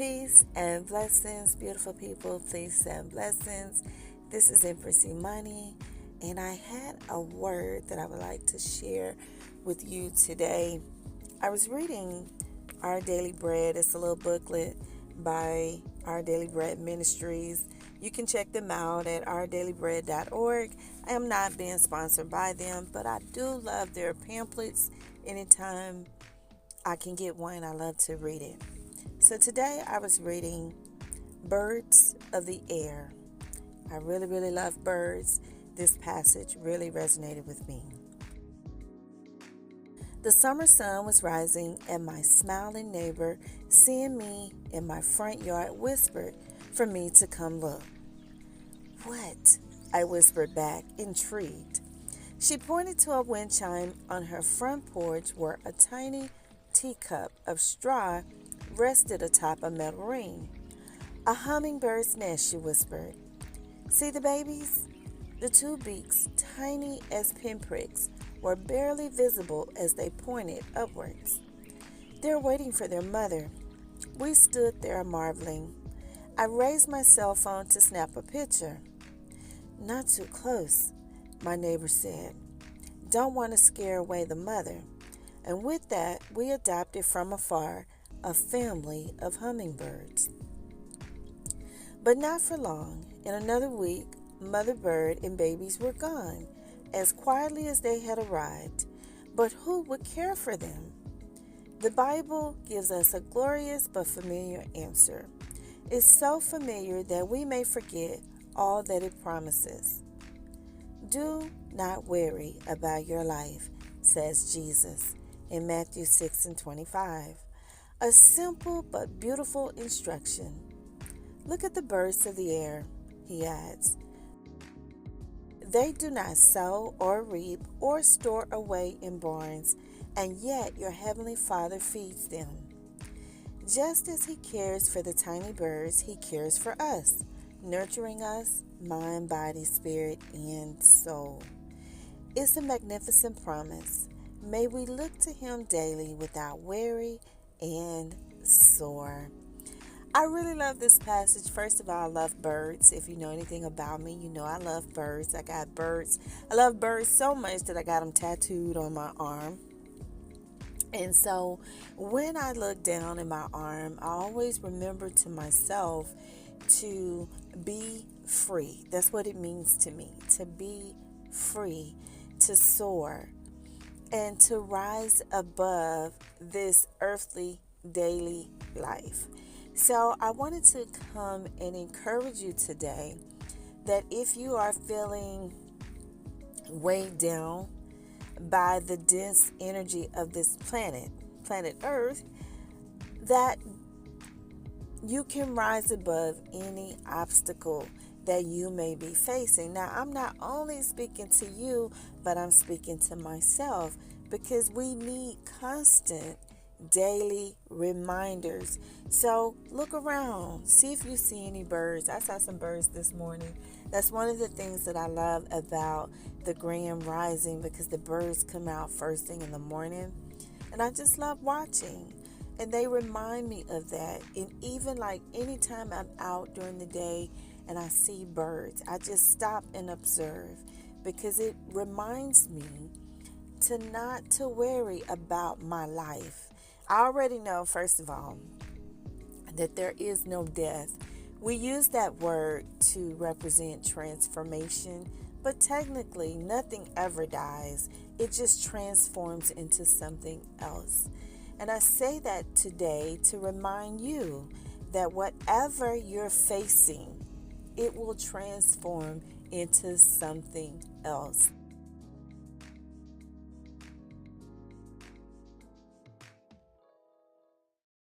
Peace and blessings, beautiful people. Peace and blessings. This is Empress Imani, and I had a word that I would like to share with you today. I was reading Our Daily Bread. It's a little booklet by Our Daily Bread Ministries. You can check them out at ourdailybread.org. I am not being sponsored by them, but I do love their pamphlets. Anytime I can get one, I love to read it. So today I was reading Birds of the Air. I really love birds. This passage really resonated with me. The summer sun was rising, and my smiling neighbor, seeing me in my front yard, whispered for me to come look. "What?" I whispered back, intrigued. She pointed to a wind chime on her front porch where a tiny teacup of straw rested atop a metal ring. "A hummingbird's nest," she whispered. "See the babies?" The two beaks, tiny as pinpricks, were barely visible as they pointed upwards. "They're waiting for their mother." We stood there marveling. I raised my cell phone to snap a picture. "Not too close," my neighbor said. "Don't want to scare away the mother." And with that, we adopted from afar a family of hummingbirds. But not for long. In another week, mother bird and babies were gone, as quietly as they had arrived. But who would care for them? The Bible gives us a glorious but familiar answer. It's so familiar that we may forget all that it promises. "Do not worry about your life," says Jesus in Matthew 6:25. A simple but beautiful instruction. "Look at the birds of the air," he adds. "They do not sow or reap or store away in barns, and yet your heavenly Father feeds them." Just as he cares for the tiny birds, he cares for us, nurturing us, mind, body, spirit, and soul. It's a magnificent promise. May we look to him daily without worry and soar. I really love this passage. First of all, I love birds. If you know anything about me, you know I love birds. I got birds. I love birds so much that I got them tattooed on my arm. And so when I look down in my arm, I always remember to myself to be free. That's what it means to me, to be free, to soar, and to rise above this earthly daily life. So I wanted to come and encourage you today that if you are feeling weighed down by the dense energy of this planet Earth, that you can rise above any obstacle that you may be facing. Now, I'm not only speaking to you, but I'm speaking to myself, because we need constant daily reminders. So look around, see if you see any birds. I saw some birds this morning. That's one of the things that I love about the grand rising, because the birds come out first thing in the morning, and I just love watching. And they remind me of that. And even like anytime I'm out during the day and I see birds, I just stop and observe, because it reminds me to not to worry about my life. I already know, first of all, that there is no death. We use that word to represent transformation, but technically nothing ever dies. It just transforms into something else. And I say that today to remind you that whatever you're facing, it will transform into something else.